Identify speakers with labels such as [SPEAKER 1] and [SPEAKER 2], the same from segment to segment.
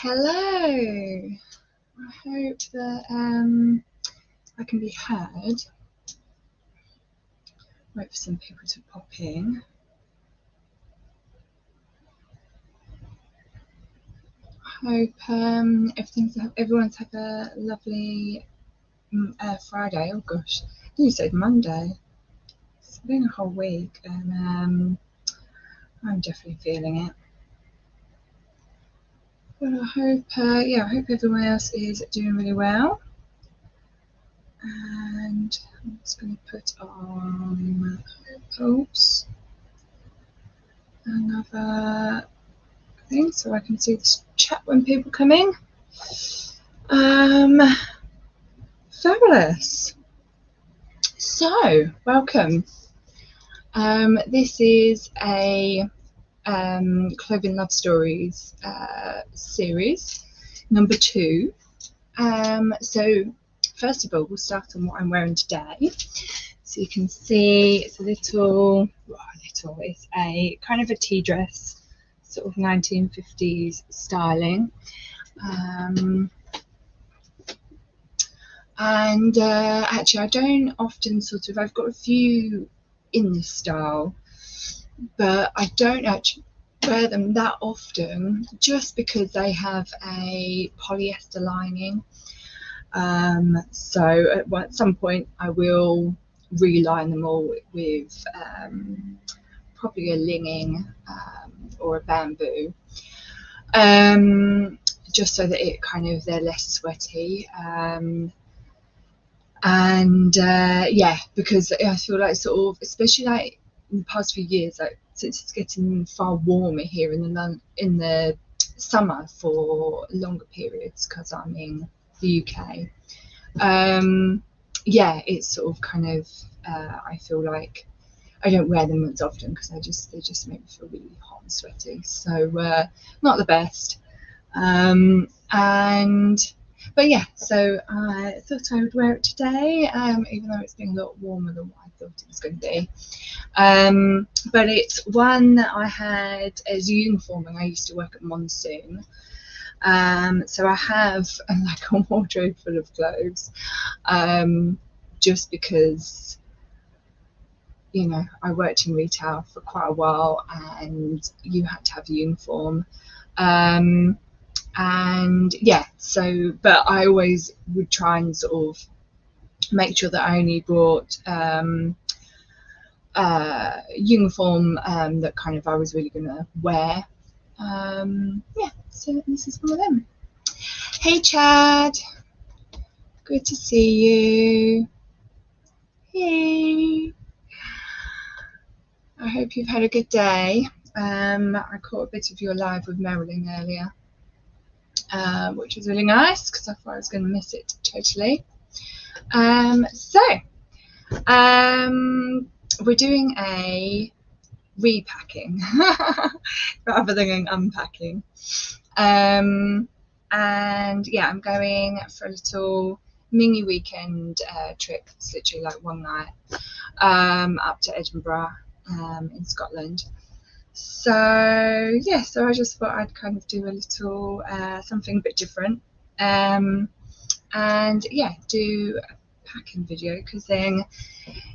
[SPEAKER 1] Hello. I hope that I can be heard. Wait for some people to pop in. Hope everyone's had a lovely Friday. Oh gosh, you said Monday. It's been a whole week, and I'm definitely feeling it. But I hope, I hope everyone else is doing really well. And I'm just going to put on, oops, another thing so I can see the chat when people come in. Fabulous. So, welcome. This is a Clothing Love Stories series, number 2. So, first of all, we'll start on what I'm wearing today. So you can see it's it's a kind of a tea dress, sort of 1950s styling. Actually, I don't often I've got a few in this style, but I don't actually wear them that often just because they have a polyester lining. So at some point I will reline them all with probably a linen or a bamboo, just so that they're less sweaty. Because I feel like especially in the past few years, since it's getting far warmer here in the summer for longer periods because I'm in the UK. It's I feel like I don't wear them as often because they just make me feel really hot and sweaty. So not the best. So I thought I would wear it today, even though it's been a lot warmer than what I thought it was going to be. But it's one that I had as a uniform when I used to work at Monsoon. So I have a wardrobe full of clothes, just because, I worked in retail for quite a while and you had to have a uniform. But I always would try and make sure that I only brought uniform that I was really going to wear. So this is one of them. Hey Chad, good to see you. Hey, I hope you've had a good day. I caught a bit of your live with Marilyn earlier, which was really nice because I thought I was going to miss it totally. We're doing a repacking rather than an unpacking. I'm going for a little mini weekend trip. It's literally like one night up to Edinburgh in Scotland. So I just thought I'd do a little something a bit different, do a packing video, because then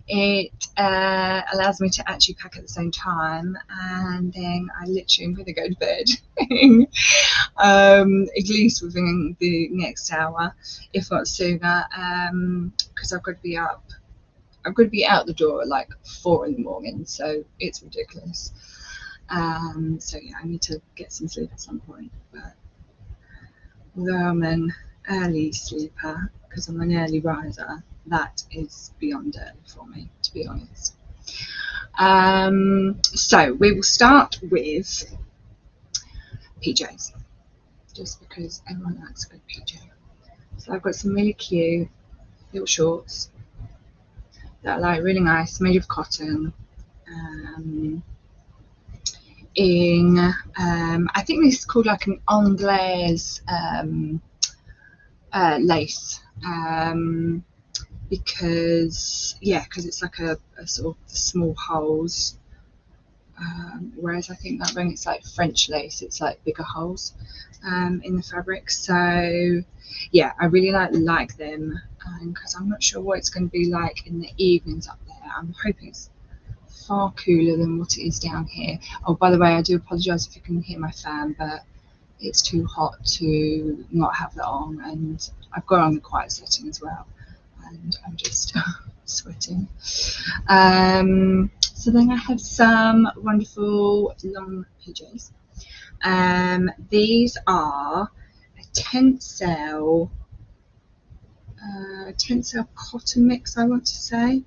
[SPEAKER 1] it allows me to actually pack at the same time, and then I literally am going to go to bed at least within the next hour, if not sooner, because I've got to be out the door at like 4 in the morning, so it's ridiculous. I need to get some sleep at some point, but although I'm an early sleeper because I'm an early riser, that is beyond early for me, to be honest. So we will start with PJs, just because everyone likes a good PJ. So I've got some really cute little shorts that are like really nice, made of cotton. I think this is called like an anglaise lace, because it's like a sort of small holes Whereas I think that when it's like French lace, it's like bigger holes in the fabric. So yeah, I really like them, because I'm not sure what it's going to be like in the evenings up there. I'm hoping it's far cooler than what it is down here. Oh, by the way, I do apologise if you can hear my fan, but it's too hot to not have that on, and I've got on the quiet setting as well, and I'm just sweating. So then I have some wonderful long PJs. These are a tencel cotton mix, I want to say.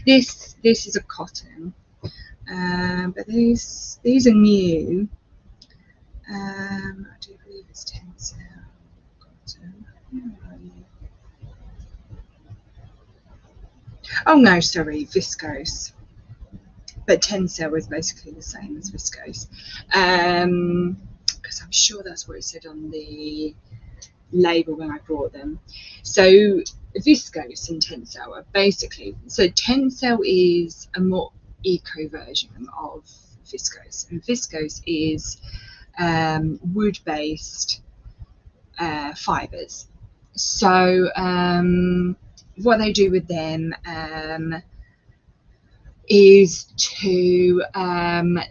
[SPEAKER 1] This is a cotton, but these are new. I do believe it's tencel cotton. Oh no, sorry, viscose. But tencel is basically the same as viscose, because I'm sure that's what it said on the label when I bought them. So viscose and tencel are basically, so tencel is a more eco version of viscose, and viscose is wood-based fibres. So what they do with them is to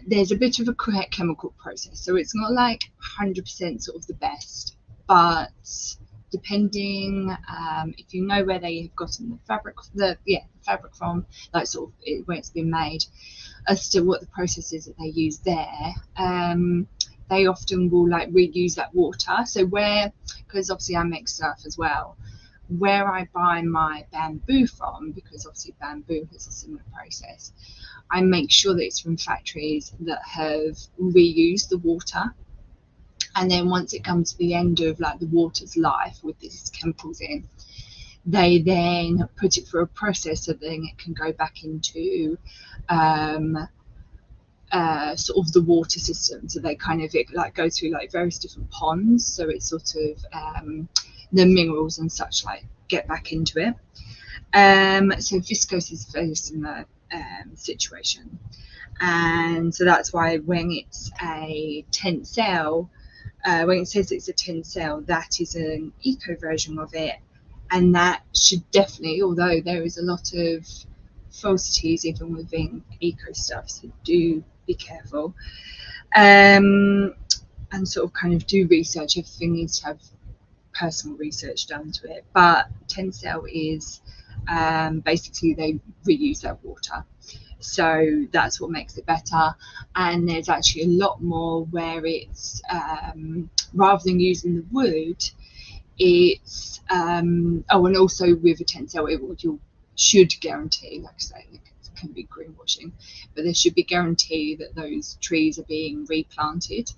[SPEAKER 1] there's a bit of a chemical process, so it's not like 100% sort of the best, but depending if you know where they have gotten the fabric from, like sort of where it's been made, as to what the process is that they use there, they often will like reuse that water. So because obviously I make stuff as well, where I buy my bamboo from, because obviously bamboo has a similar process, I make sure that it's from factories that have reused the water, and then once it comes to the end of like the water's life with these chemicals in, they then put it through a process so then it can go back into sort of the water system. So they kind of like go through like various different ponds, so it's sort of the minerals and such like get back into it. So viscose is a very similar situation, and so that's why when it's a tencel, when it says it's a tencel, that is an eco version of it, and that should definitely, although there is a lot of falsities even within eco stuff, so do be careful, and sort of kind of do research. Everything needs to have personal research done to it, but tencel is basically they reuse their water, so that's what makes it better. And there's actually a lot more where it's rather than using the wood, it's and also with a tencel you should guarantee, like I say, it can be greenwashing, but there should be guarantee that those trees are being replanted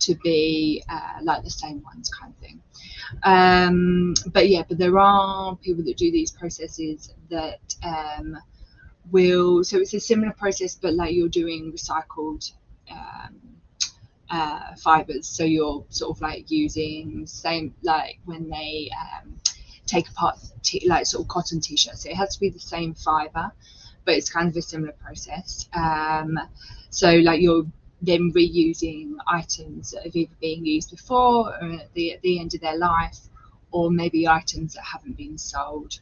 [SPEAKER 1] to be like the same ones, kind of thing. But there are people that do these processes that so it's a similar process, but like you're doing recycled fibers, so you're sort of like using same like when they take apart like sort of cotton t-shirts, so it has to be the same fiber, but it's kind of a similar process. So like you're then reusing items that have either been used before or at the end of their life, or maybe items that haven't been sold,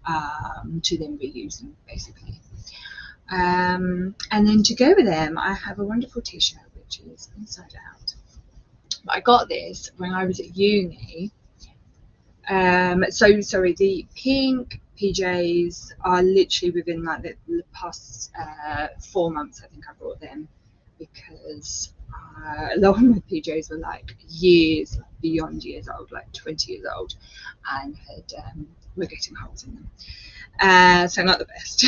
[SPEAKER 1] to then reuse them basically. And then to go with them, I have a wonderful t-shirt which is inside out. But I got this when I was at uni. So sorry, the pink PJs are literally within like the past 4 months. I think I bought them because a lot of my PJs were like years, beyond years old, like 20 years old, and were getting holes in them. So not the best,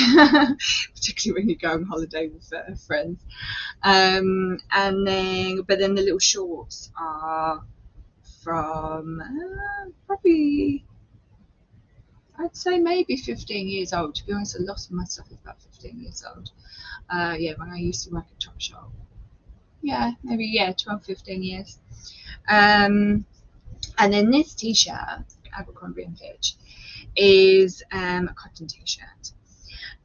[SPEAKER 1] particularly when you go on holiday with friends. But then the little shorts are from probably, I'd say maybe 15 years old. To be honest, a lot of my stuff is about 15 years old. When I used to work at Topshop. Yeah, maybe 12, 15 years. And then this t-shirt, Abercrombie and Fitch, is a cotton t-shirt,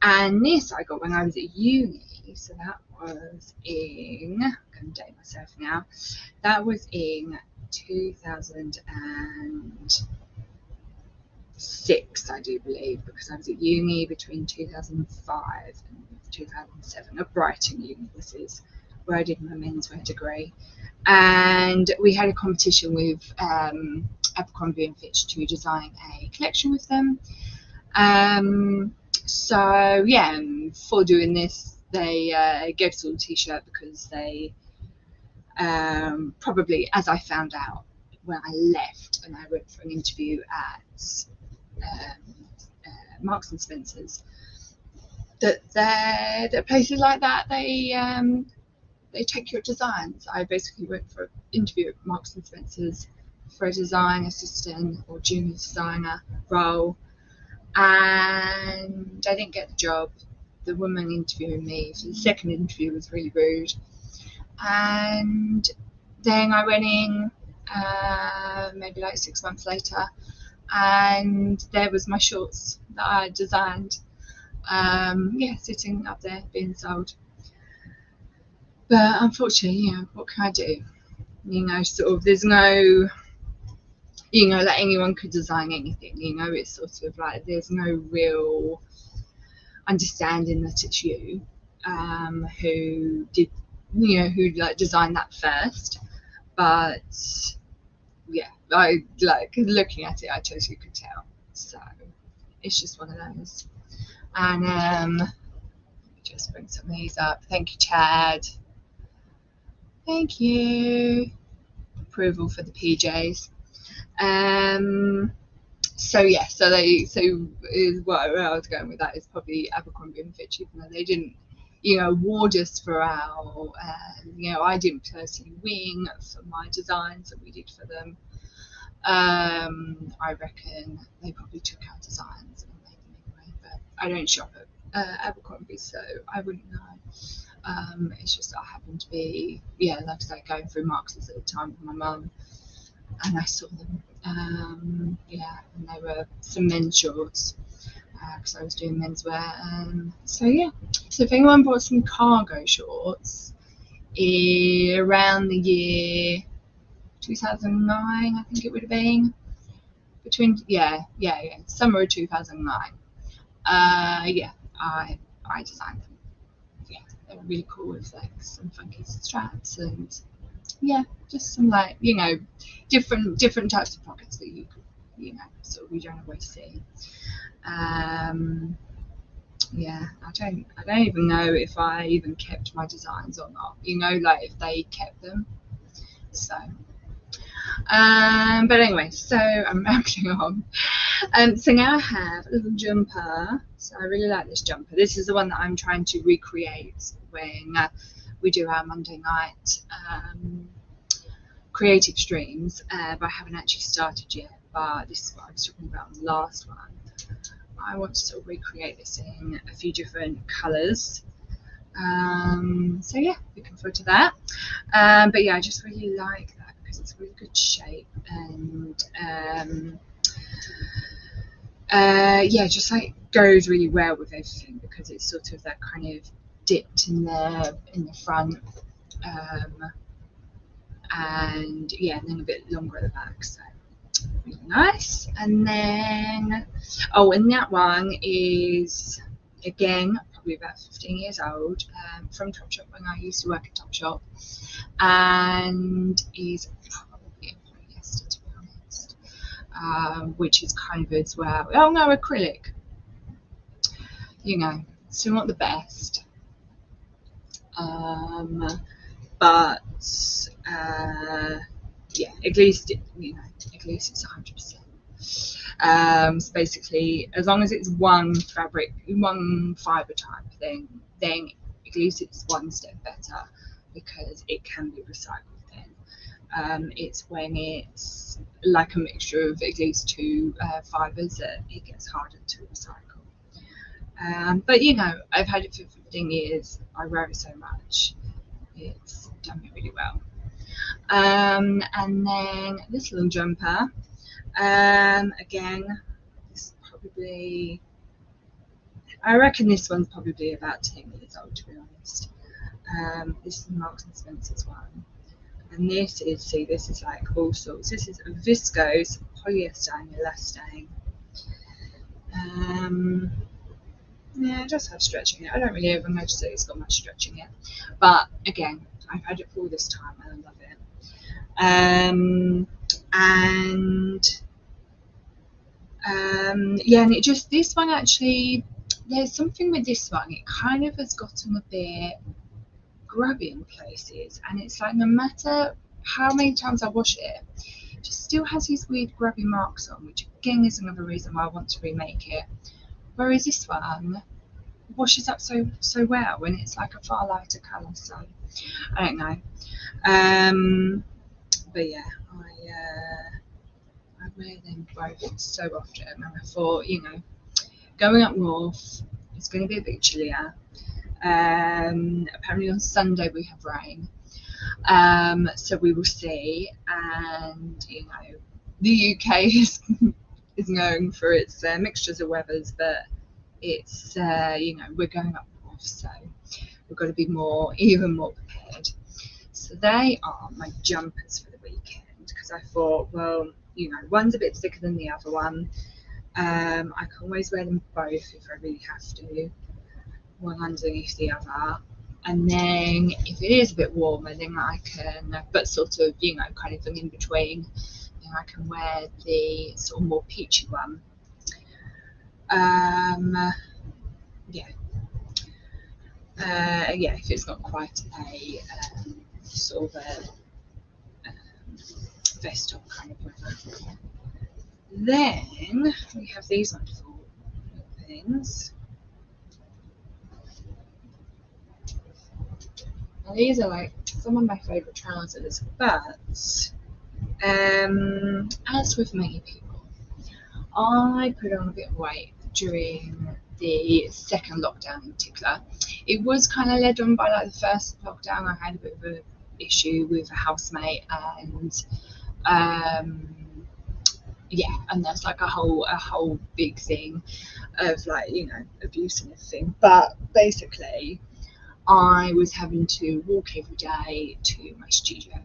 [SPEAKER 1] and this I got when I was at uni, So that was in, I'm going to date myself now, that was in 2006, I do believe, because I was at uni between 2005 and 2007, at Brighton Uni. This is where I did my menswear degree, and we had a competition with Abercrombie and Fitch to design a collection with them. So yeah, and for doing this, they gave us all a t-shirt because they probably, as I found out when I left and I went for an interview at Marks and Spencer's, that places like that, they take your designs. I basically went for an interview at Marks and Spencer's for a design assistant or junior designer role, and I didn't get the job. The woman interviewing me for the second interview was really rude, and then I went in maybe like 6 months later, and there was my shorts that I had designed, sitting up there being sold. But unfortunately, what can I do? Sort of, there's no, like anyone could design anything. It's sort of like there's no real understanding that it's you who did, who like designed that first. But yeah, I like looking at it, I totally could tell. So it's just one of those. And just bring some of these up. Thank you, Chad. Thank you. Approval for the PJs. So where I was going with that is probably Abercrombie and Fitch, even though they didn't, award us for our, I didn't personally win for my designs that we did for them. I reckon they probably took our designs and made them anyway, but I don't shop at Abercrombie, so I wouldn't know. It's just I happened to be, like I say, going through Marx's at the time with my mum, and I saw them. And they were some men's shorts because I was doing menswear. So if anyone bought some cargo shorts around the year 2009, I think it would have been, between summer of 2009. I designed them. They were really cool with like some funky straps and just some like different types of pockets that you could sort of you don't always see. I don't even know if I even kept my designs or not, like if they kept them. So but anyway, so I'm rambling on. So now I have a little jumper. So I really like this jumper. This is the one that I'm trying to recreate when we do our Monday night creative streams, but I haven't actually started yet. But this is what I was talking about on the last one. I want to sort of recreate this in a few different colours. So looking forward to that. But I just really like that because it's a really good shape, and just like goes really well with everything because it's sort of that kind of dipped in the front, and then a bit longer at the back, so really nice. And then and that one is again probably about 15 years old, from Topshop, when I used to work at Topshop, and is probably a polyester, to be honest, which is kind of as well, acrylic, still not the best, but at least it's 100%. So basically, as long as it's one fabric, one fibre type thing, then at least it's one step better because it can be recycled then. It's when it's like a mixture of at least two fibres that it gets harder to recycle. But I've had it for 15 years. I wear it so much. It's done me really well. And then this little jumper, again, this is probably I reckon this one's probably about 10 years old, to be honest. This is the Marks and Spencer's one. And this is, see, this is like all sorts. This is a viscose polyester and elastane. Yeah, it does have stretch in it. I don't really ever notice that it's got much stretch in it. But again, I've had it for all this time and I love it. Yeah, and it just, this one actually, there's something with this one, it kind of has gotten a bit grubby in places, and it's like no matter how many times I wash it, it just still has these weird grubby marks on, which again is another reason why I want to remake it. Whereas this one washes up so well, and it's like a far lighter colour, so I don't know. But yeah, I wear them both so often, and I thought, you know, going up north, it's going to be a bit chillier. Apparently on Sunday we have rain, so we will see. And you know, the UK is known for its mixtures of weathers, but it's you know, we're going up north, so we've got to be even more prepared. So they are my jumpers for the weekend, because I thought, well, you know, one's a bit thicker than the other one. I can always wear them both if I really have to, one underneath the other. And then if it is a bit warmer, then I can, but sort of, you know, kind of an in between, then I can wear the sort of more peachy one. Yeah. Yeah, if it's not quite a sort of a vest top kind of weather. Then we have these wonderful things. And these are like some of my favourite trousers, but as with many people, I put on a bit of weight during the second lockdown in particular. It was kind of led on by like the first lockdown. I had a bit of an issue with a housemate, and yeah, and that's like a whole big thing of like, you know, abuse and everything. But basically, I was having to walk every day to my studio,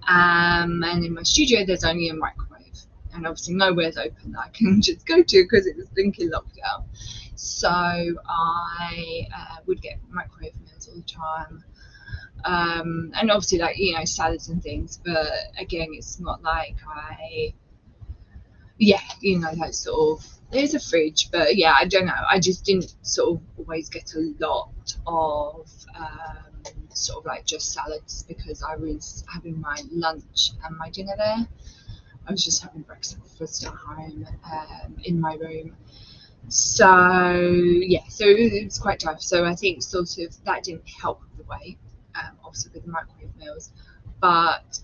[SPEAKER 1] and in my studio there's only a microwave, and obviously nowhere's open that I can just go to because it was blinking lockdown. So I would get microwave meals all the time, and obviously, like, you know, salads and things. But again, it's not like yeah, you know, like sort of, there's a fridge, but yeah, I don't know, I just didn't sort of always get a lot of sort of like just salads, because I was having my lunch and my dinner there. I was just having breakfast at home, in my room. So yeah, so it was quite tough. So I think sort of that didn't help with the weight, obviously with the microwave meals. But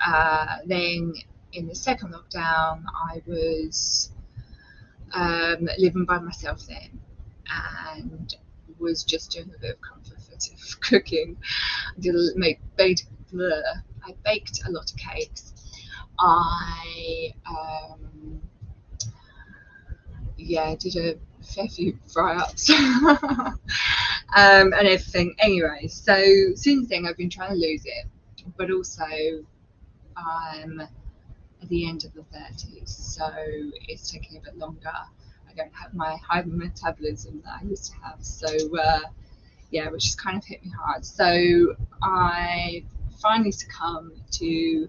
[SPEAKER 1] then in the second lockdown, I was living by myself then, and was just doing a bit of comfort food cooking. I baked a lot of cakes. I yeah, did a fair few fry-ups and everything. Anyway, so since then I've been trying to lose it, but also I'm at the end of the 30s, so it's taking a bit longer. I don't have my high metabolism that I used to have, so yeah, which has kind of hit me hard. So I finally succumbed to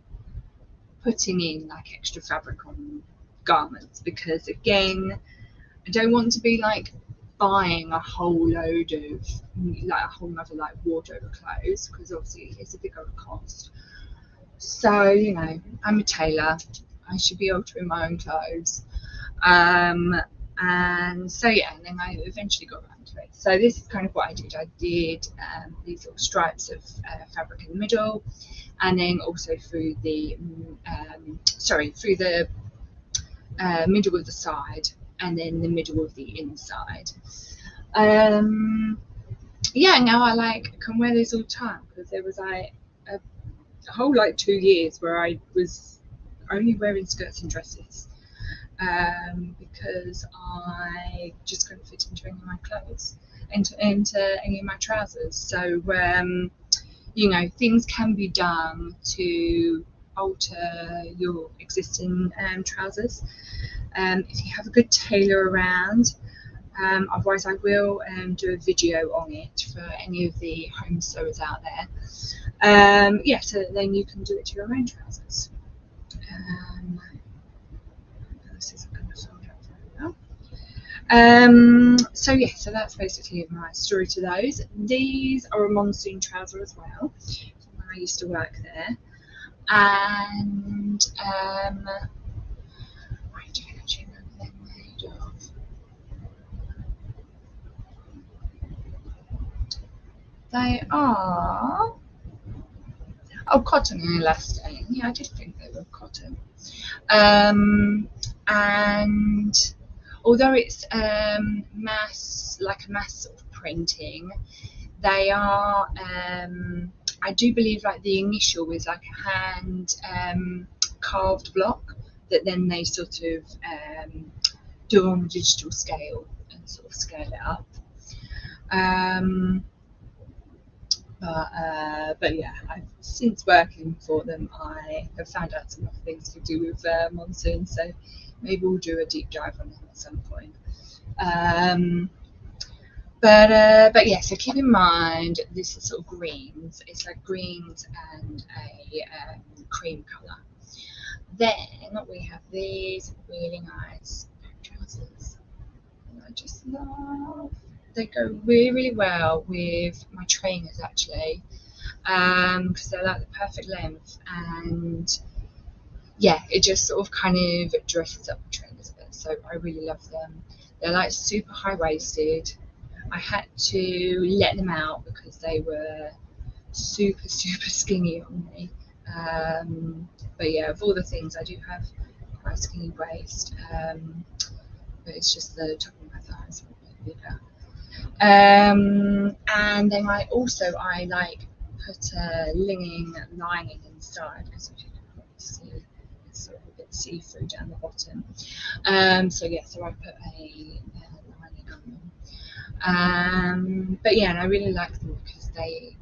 [SPEAKER 1] putting in like extra fabric on garments, because again, I don't want to be like buying a whole load of like a whole other like wardrobe of clothes, because obviously it's a bigger cost. So, you know, I'm a tailor, I should be altering my own clothes. And so yeah, and then I eventually got around to it. So this is kind of what I did. I did these little stripes of fabric in the middle, and then also through the through the middle of the side, and then the middle of the inside. Yeah, now I like can wear these all the time, because there was like a whole like 2 years where I was only wearing skirts and dresses. because I just couldn't fit into any of my clothes, into any of my trousers. So you know, things can be done to alter your existing trousers if you have a good tailor around. Otherwise I will do a video on it for any of the home sewers out there. Yeah, so that then you can do it to your own trousers. This isn't going to fold up very well. So yeah, so that's basically my story to those. These are a monsoon trouser as well, when I used to work there. And I don't actually know what they're made of. They are, oh, cotton and elastane. Yeah, I did think they were cotton. And although it's mass, like a mass sort of printing, they are, I do believe, like the initial is like a hand carved block that then they sort of do on a digital scale and sort of scale it up. But yeah, since working for them, I have found out some other things to do with monsoon, so maybe we'll do a deep dive on them at some point. But yeah, so keep in mind this is sort of greens. It's like greens and a cream colour. Then we have these really nice trousers that I just love. They go really, really well with my trainers actually, because they're like the perfect length, and yeah, it just sort of kind of dresses up the trainers a bit. So I really love them. They're like super high waisted. I had to let them out because they were super, super skinny on me. But yeah, of all the things, I do have quite a skinny waist, but it's just the top of my thighs are a bit bigger. And then I like put a linen lining inside, because if you can probably see, it's sort of a bit see-through down the bottom. So yeah, so I put a lining on them. But yeah, and I really like them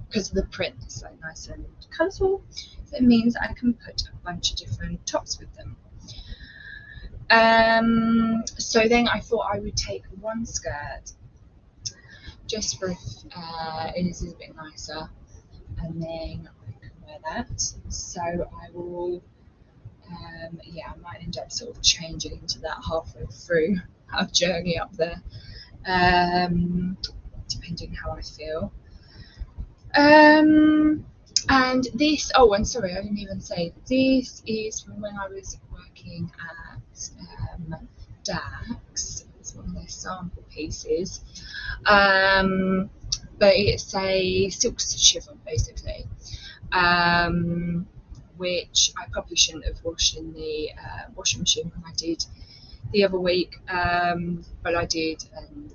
[SPEAKER 1] because of the print is like nice and colourful. So it means I can put a bunch of different tops with them. So then I thought I would take one skirt just for if it is a bit nicer, and then I can wear that. So I will, yeah, I might end up sort of changing into that halfway through our journey up there, depending how I feel. And this, oh, and sorry, I didn't even say, this is from when I was working at Dax. It's one of their sample pieces. But it's a silk chiffon basically, which I probably shouldn't have washed in the washing machine when I did the other week, but I did, and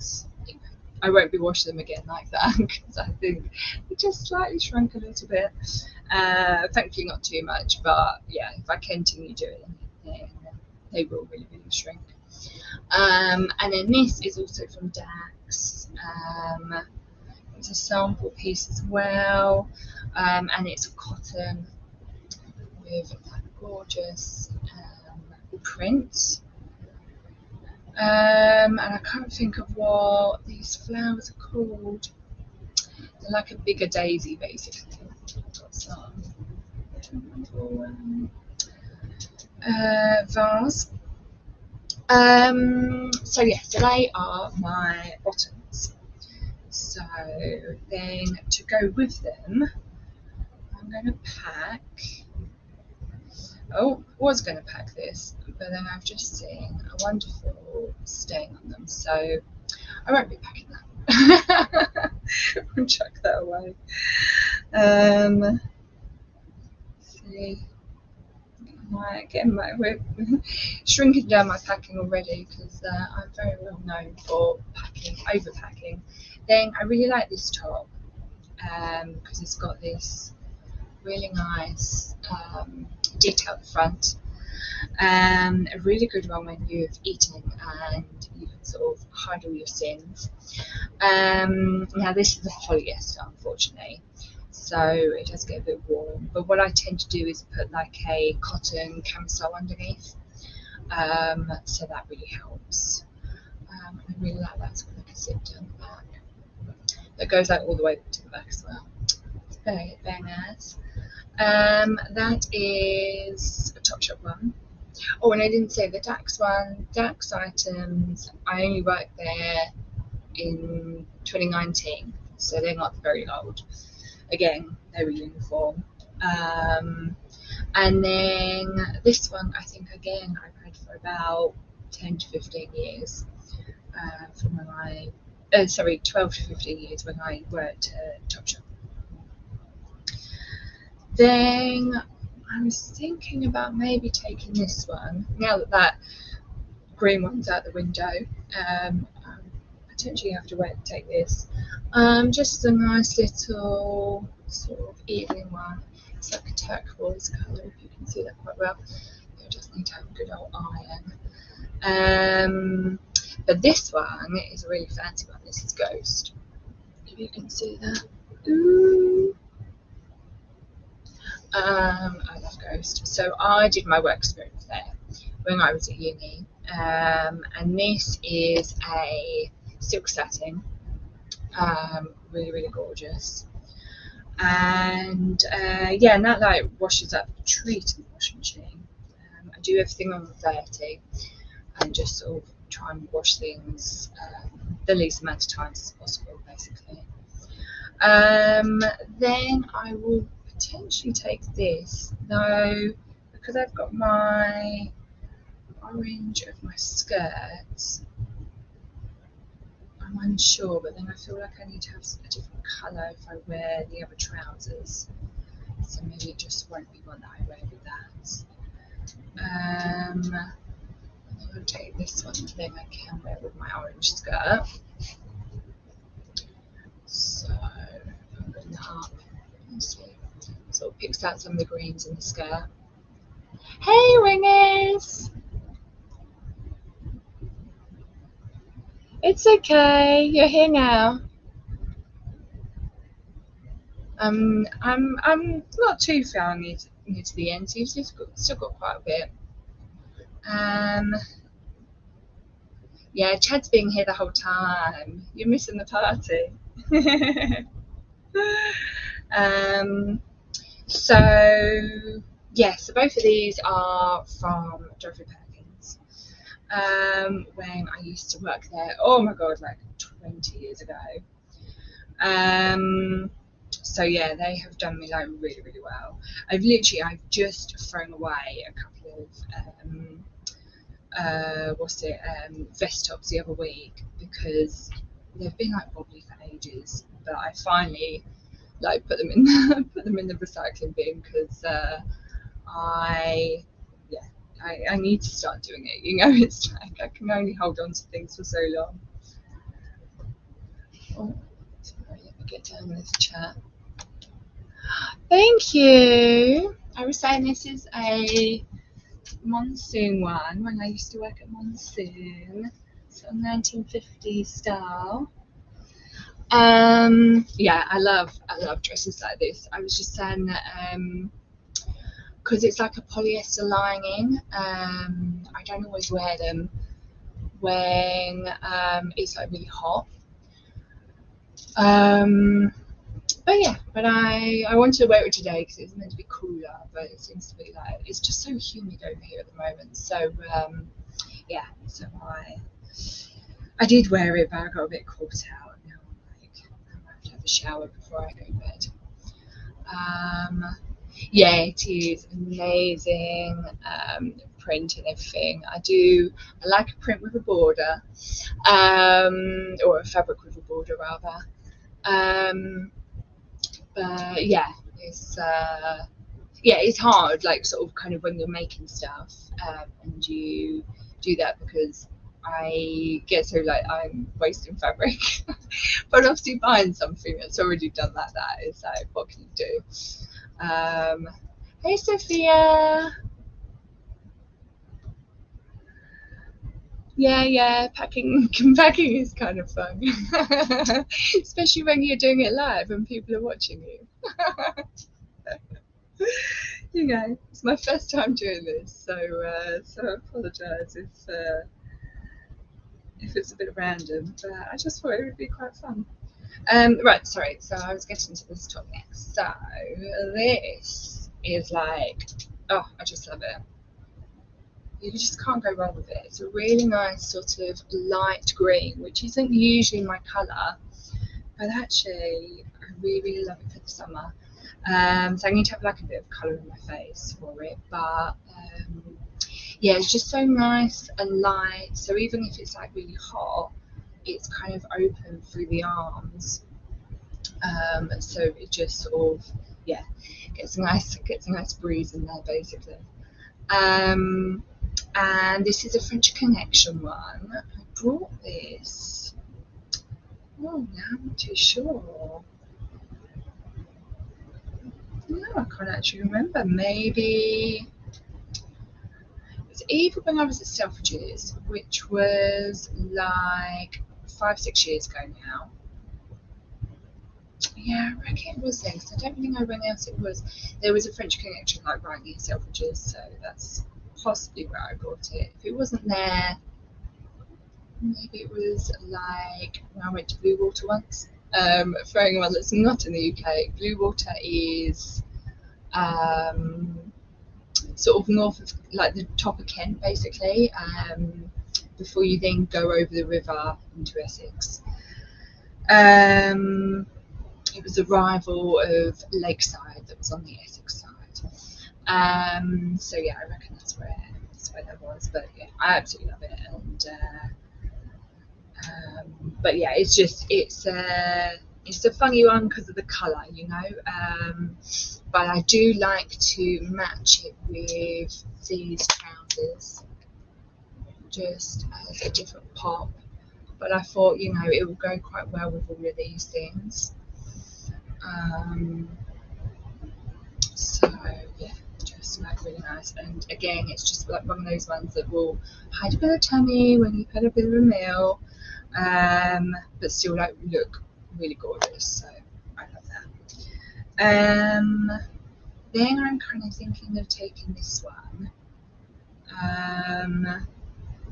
[SPEAKER 1] you know, I won't be washing them again like that because I think it just slightly shrunk a little bit. Thankfully not too much, but yeah, if I continue doing it, then they will really, really shrink. And then this is also from Dax. It's a sample piece as well, and it's cotton with that gorgeous print. And I can't think of what these flowers are called. They're like a bigger daisy basically. I've got some vase. So yeah, so they are my bottoms. So then to go with them, I'm going to pack, was going to pack this, but then I've just seen a wonderful stain on them, so I won't be packing that. I'll chuck that away. See, we're shrinking down my packing already because I'm very well known for overpacking. Then I really like this top because it's got this really nice detail at the front, A really good one when you've eaten and you can sort of hide all your sins. Now this is a polyester, unfortunately, so it does get a bit warm, but what I tend to do is put like a cotton camisole underneath, so that really helps. I really like that, it's got like a zip down the back that goes like all the way to the back as well. It's very nice. That is a Topshop one. Oh, and I didn't say the Dax one. Dax items, I only worked there in 2019, so they're not very old. Again, they were uniform. And then this one, I think, again, I've had for about 10 to 15 years. From when 12 to 15 years when I worked at Topshop. Then I was thinking about maybe taking this one. Now that that green one's out the window, I potentially have to take this. Just a nice little sort of evening one. It's like a turquoise colour, if you can see that quite well. You just need to have a good old iron. But this one is a really fancy one. This is Ghost. If you can see that. Ooh. I love Ghost. So I did my work experience there when I was at uni. And this is a silk satin. Really, really gorgeous. And yeah, and that like washes up a treat in the washing machine. I do everything on 30 and just sort of try and wash things the least amount of times as possible, basically. Then I will potentially take this, though, because I've got my orange of my skirts. I'm unsure, but then I feel like I need to have a different colour if I wear the other trousers. So maybe it just won't be one that I wear with that. I'll take this one, then I can wear with my orange skirt. So I'll bring that up and see. Sort of picks out some of the greens in the skirt. Hey Ringers! It's okay, you're here now. I'm not too far near to the end, so you've still got quite a bit. Yeah, Chad's been here the whole time. You're missing the party. So yeah, so both of these are from Dorothy Perkins. When I used to work there, oh my god, like 20 years ago. So yeah, they have done me like really, really well. I've just thrown away a couple of vest tops the other week because they've been like wobbly for ages. But I finally like put them in the recycling bin because I need to start doing it. You know, it's like I can only hold on to things for so long. Oh, sorry, let me get down this chat. Thank you. I was saying this is a Monsoon one when I used to work at Monsoon, so 1950s style. Yeah, I love dresses like this. I was just saying that because it's like a polyester lining, I don't always wear them when it's like really hot. But yeah, but I wanted to wear it today because it's meant to be cooler, but it seems to be like it's just so humid over here at the moment. So yeah, so I did wear it, but I got a bit caught out. Now I'm like, I have to have a shower before I go to bed. Yeah, it is amazing print and everything. I like a print with a border, or a fabric with a border rather. But yeah, it's hard, like sort of kind of when you're making stuff and you do that because I get so like I'm wasting fabric. But obviously buying something that's already done like that is like, what can you do? Hey Sophia. Yeah, packing is kind of fun. Especially when you're doing it live and people are watching you. You know, it's my first time doing this, so I apologise if it's a bit random, but I just thought it would be quite fun. Right, sorry. So I was getting to this topic. So this is like, oh, I just love it. You just can't go wrong with it. It's a really nice sort of light green, which isn't usually my colour, but actually I really love it for the summer. So I need to have like a bit of colour in my face for it, but yeah, it's just so nice and light. So even if it's like really hot, it's kind of open through the arms. So it just sort of, yeah, gets a nice breeze in there basically. Um, and this is a French Connection one. I brought this. Oh, now I'm not too sure. No, I can't actually remember. Maybe it's either when I was at Selfridges, which was like 5-6 years ago now. Yeah, I reckon it was then, because I don't really know when else it was. There was a French Connection like right near Selfridges, so that's possibly where I bought it. If it wasn't there, maybe it was like when I went to Blue Water once. For anyone that's not in the UK, Blue Water is sort of north of like the top of Kent, basically. Before you then go over the river into Essex. It was a rival of Lakeside that was on the Essex side. So yeah, I reckon that's where that was. But yeah, I absolutely love it. And but yeah, it's a funny one because of the colour, you know. But I do like to match it with these trousers, just as a different pop. But I thought, you know, it would go quite well with all of these things. So yeah, just like really nice. And again, it's just like one of those ones that will hide a bit of tummy when you've had a bit of a meal, but still like look really gorgeous. So I love that. Then I'm kind of thinking of taking this one.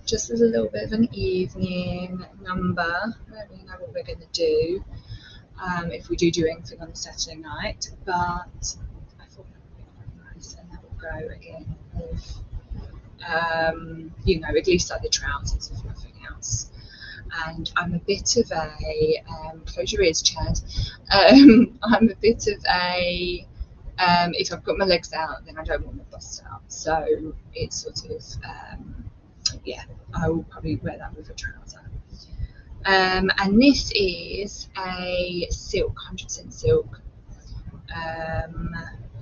[SPEAKER 1] Just as a little bit of an evening number. I don't really know what we're going to do. If we do anything on a Saturday night, but I thought that would be quite nice, and that will go again with, you know, at least like the trousers, if nothing else. And I'm a bit of a close your ears, Chad. I'm a bit of a if I've got my legs out, then I don't want my bust out. So it's sort of yeah, I will probably wear that with a trouser. And this is a silk, 100% silk.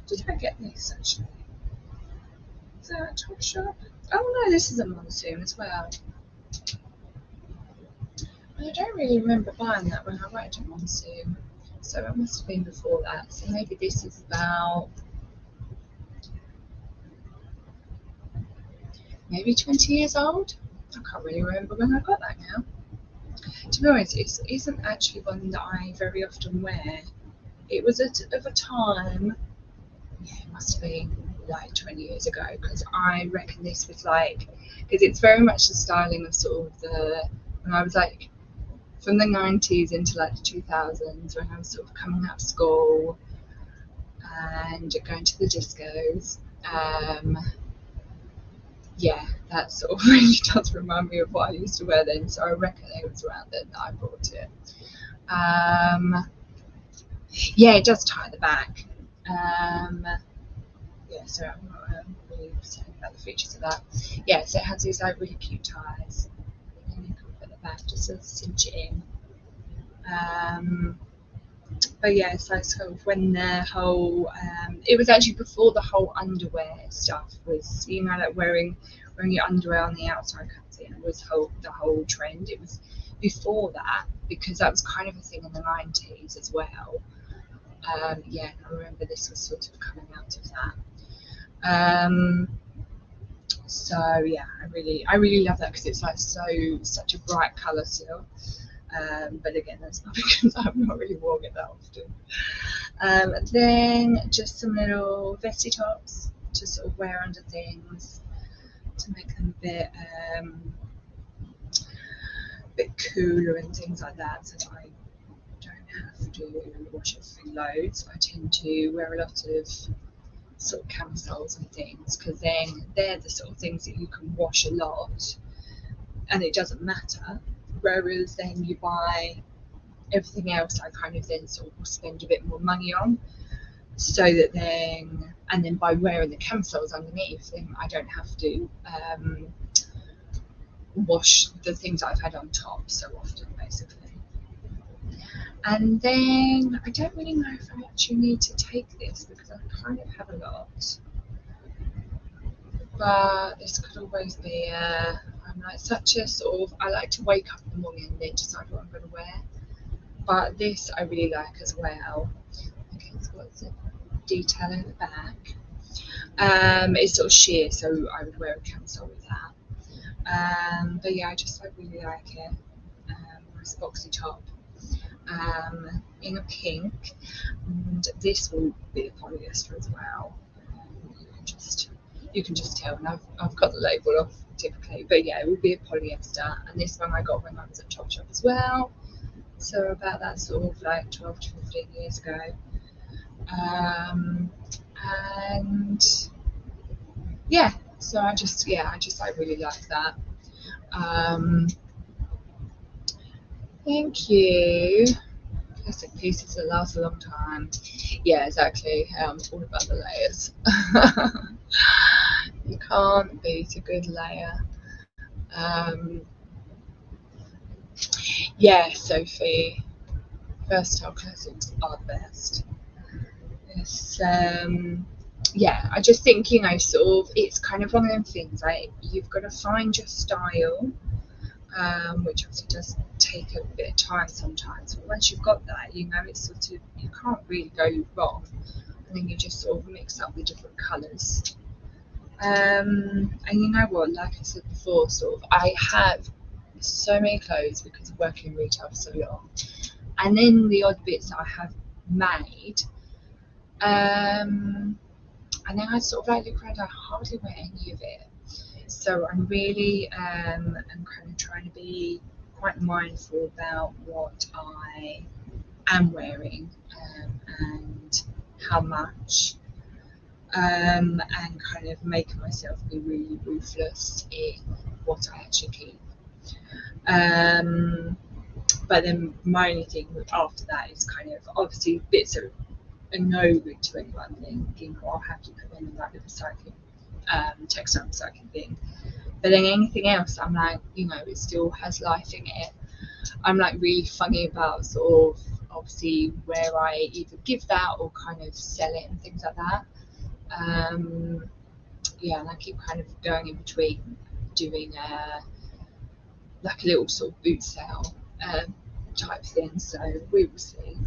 [SPEAKER 1] Did I get this actually? Is that a top shop? Oh no, this is a monsoon as well. I don't really remember buying that when I went to monsoon, so it must have been before that. So maybe this is about maybe 20 years old. I can't really remember when I got that now. To be honest, it isn't actually one that I very often wear. It was of a time, yeah, it must have been like 20 years ago, because I reckon this was like, because it's very much the styling of sort of when I was like from the 90s into like the 2000s, when I was sort of coming out of school and going to the discos. Yeah, that sort of really does remind me of what I used to wear then, so I reckon it was around then that I bought it. Yeah, it does tie at the back. Yeah, so I'm not really saying about the features of that. Yeah, so it has these like really cute ties, and you can put the back just to cinch it in. But yeah, so sort of when the whole, it was actually before the whole underwear stuff was, you know, like wearing your underwear on the outside cuts in was the whole trend. It was before that, because that was kind of a thing in the 90s as well. Yeah, I remember this was sort of coming out of that. So yeah, I really love that because it's like such a bright colour still. But again, that's not because I've not really worn it that often. And then just some little vesty tops to sort of wear under things to make them a bit cooler and things like that, so that I don't have to wash everything loads. I tend to wear a lot of sort of camisoles and things because then they're the sort of things that you can wash a lot and it doesn't matter. Whereas then you buy everything else, I kind of then sort of spend a bit more money on, so that then by wearing the camisoles underneath, then I don't have to wash the things that I've had on top so often, basically. And then I don't really know if I actually need to take this because I kind of have a lot. But this could always be I'm like such a sort of, I like to wake up in the morning and then decide what I'm going to wear. But this I really like as well. Okay, so what's the detail in the back? It's sort of sheer, so I would wear a camisole with that. But yeah, I really like it. Nice boxy top. In a pink, and this will be a polyester as well. You can just tell, and I've got the label off typically, but yeah, it will be a polyester. And this one I got when I was at Topshop as well, so about that sort of like 12 to 15 years ago. And yeah, so I really like that. Thank you. Plastic pieces that last a long time. Yeah, exactly. All about the layers. You can't beat a good layer. Yeah, Sophie. Versatile classics are the best. It's yeah, I just think, you know, sort of, it's kind of one of them things, like you've got to find your style, which obviously does take a bit of time sometimes. But once you've got that, you know, it's sort of, you can't really go wrong. And then you just sort of mix up the different colours. And you know what, like I said before, sort of, I have so many clothes because of working in retail for so long. And then the odd bits that I have made, and then I sort of like look around, I hardly wear any of it. So I'm really am kind of trying to be quite mindful about what I am wearing, and how much, and kind of making myself be really ruthless in what I actually keep. But then my only thing after that is kind of obviously bits of a no good to anyone thing, you know, I'll have to put them in like the recycling, textile recycling bin. But then anything else, I'm like, you know, it still has life in it. I'm like really funny about sort of obviously where I either give that or kind of sell it and things like that. Yeah, and I keep kind of going in between doing like a little sort of boot sale type thing. So we will see.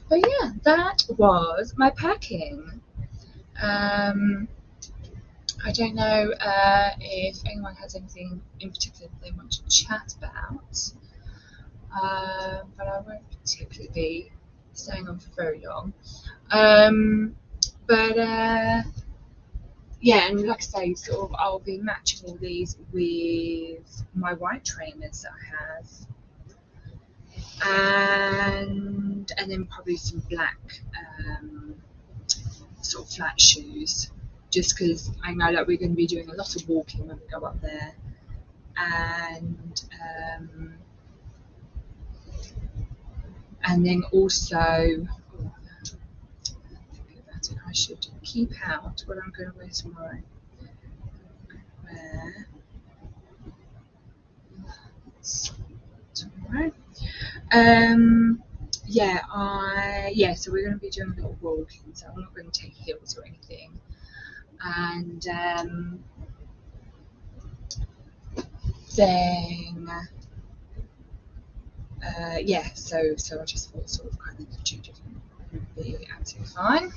[SPEAKER 1] But yeah, that was my packing. I don't know if anyone has anything in particular that they want to chat about, but I won't particularly be staying on for very long. But yeah, and like I say, sort of, I'll be matching all these with my white trainers that I have, and then probably some black sort of flat shoes, just because I know that we're going to be doing a lot of walking when we go up there, and then also, thinking about it, I should keep out what I'm going to wear tomorrow. Tomorrow. So we're going to be doing a lot of walking, so I'm not going to take heels or anything. And then so I just thought sort of kind of the two different would be absolutely fine.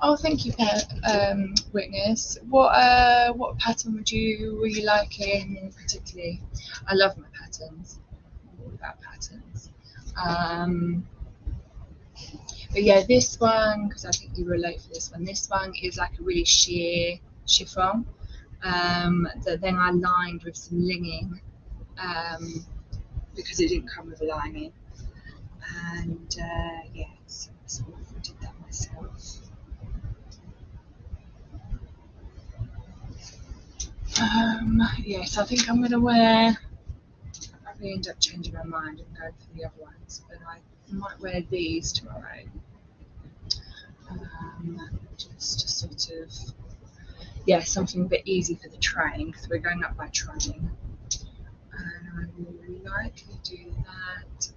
[SPEAKER 1] Oh, thank you, Witness. What pattern were you liking particularly? I love my patterns. I'm all about patterns. But yeah, this one, because I think you were late for this one. This one is like a really sheer chiffon that then I lined with some linging because it didn't come with a lining. And yeah, so I did that myself. Yes, I think I'm going to wear. I probably end up changing my mind and going for the other ones, but I might wear these tomorrow. Just to sort of, yeah, something a bit easy for the train because we're going up by train. And I will likely do that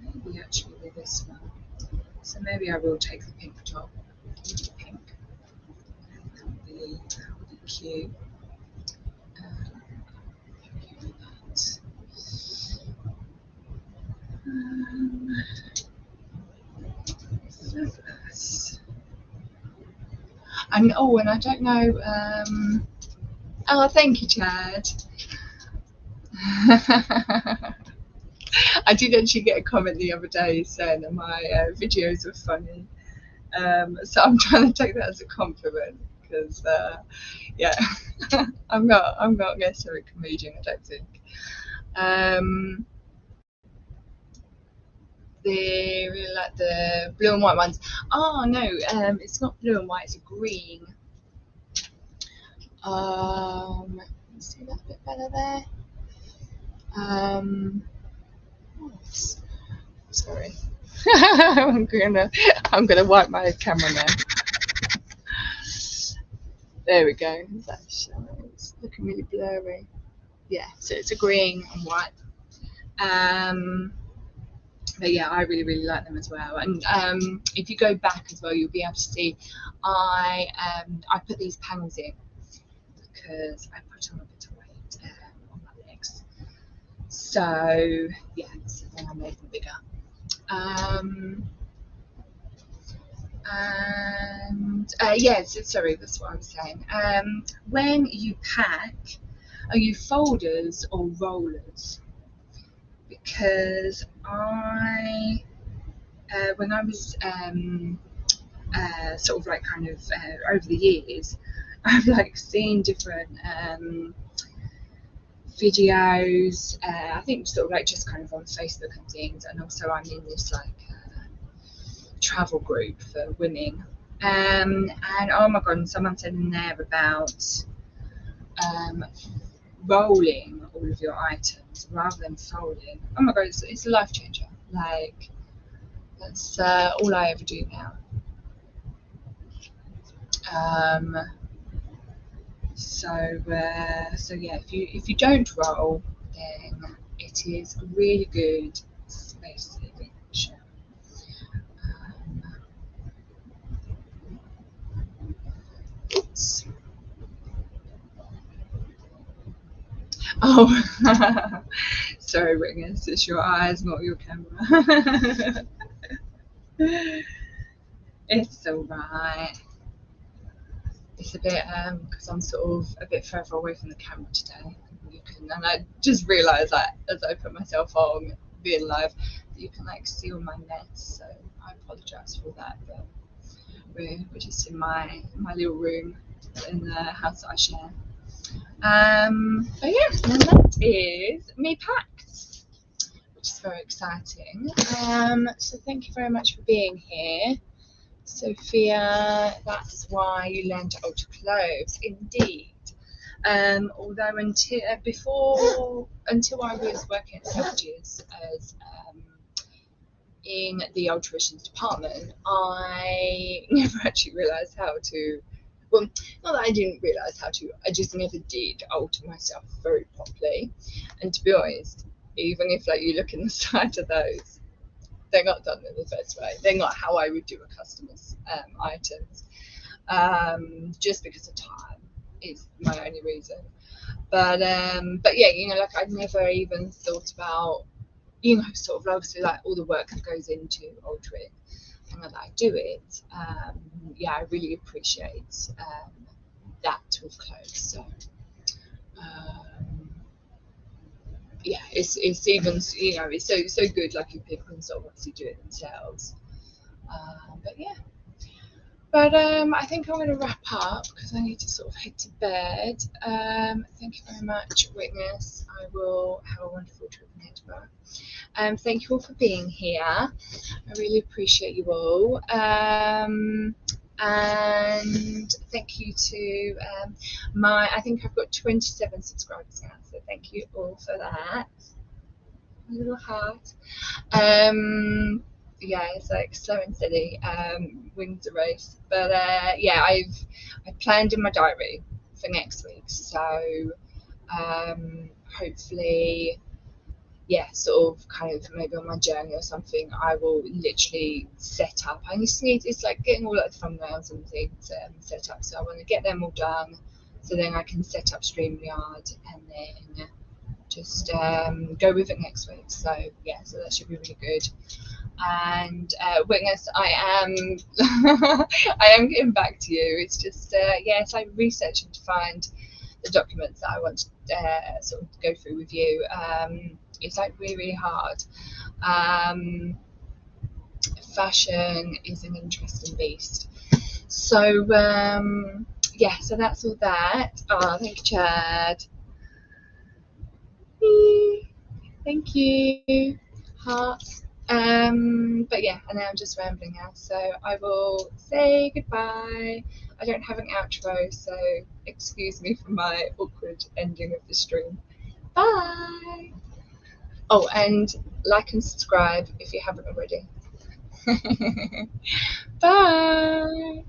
[SPEAKER 1] with, maybe actually with this one. So maybe I will take the pink top. Pink. That would be cute. And oh, and I don't know. Oh, thank you, Chad. I did actually get a comment the other day saying that my videos were funny. So I'm trying to take that as a compliment because, yeah, I'm not necessarily a comedian, I don't think. They really like the blue and white ones. Oh no, it's not blue and white; it's a green. See that a bit better there. Sorry. I'm gonna wipe my camera now. There we go. That shows. It's looking really blurry. Yeah, so it's a green and white. But yeah, I really like them as well. And if you go back as well, you'll be able to see I put these panels in because I put on a bit of weight on my legs. So yeah, so then I made them bigger. And yes, sorry, that's what I was saying. When you pack, are you folders or rollers? Because when I was sort of like kind of over the years, I've like seen different videos. I think sort of like just kind of on Facebook and things, and also I'm in this like travel group for women. And oh my god, and someone said in there about rolling all of your items rather than folding. Oh my god, it's a life changer. Like that's all I ever do now. So yeah, if you don't roll, then it is a really good space saving option. Oops. Oh, sorry, Ringers, it's your eyes, not your camera. It's alright. It's a bit because I'm sort of a bit further away from the camera today. And I just realised that as I put myself on being live, that you can like see all my mess. So I apologise for that, but we're just in my little room in the house that I share. But yeah, and that is me packed, which is very exciting. So thank you very much for being here. Sophia, that's why you learned to alter clothes. Indeed. Although until I was working at Selfridges as in the alterations department, I never actually realised how to. Well, not that I didn't realise how to. I just never did alter myself very properly. And to be honest, even if like you look in the side of those, they're not done in the best way. They're not how I would do a customer's items. Just because of time is my only reason. But yeah, you know, like I'd never even thought about, you know, sort of obviously like all the work that goes into altering. and that I do it, yeah, I really appreciate that with clothes. So yeah, it's even, you know, it's so good, like, if people can sort of obviously do it themselves. But yeah. But I think I'm going to wrap up because I need to sort of head to bed. Thank you very much, Witness. I will have a wonderful trip in Edinburgh. Thank you all for being here. I really appreciate you all. And thank you to I think I've got 27 subscribers now, so thank you all for that. A little heart. Yeah, it's like slow and steady, wins the race. But yeah, I've planned in my diary for next week, so hopefully, yeah, sort of kind of maybe on my journey or something, I will literally set up. I just need, it's like getting all of the thumbnails and things set up, so I want to get them all done so then I can set up StreamYard and then just go with it next week. So yeah, so that should be really good. And Witness, I am I am getting back to you. It's just yeah, it's like researching to find the documents that I want to sort of go through with you. It's like really hard. Fashion is an interesting beast. So yeah, so that's all that. Oh, thank you, Chad. Thank you. Hearts. But yeah, and now I'm just rambling now, so I will say goodbye. I don't have an outro, so excuse me for my awkward ending of the stream. Bye. Oh, and like and subscribe if you haven't already. Bye.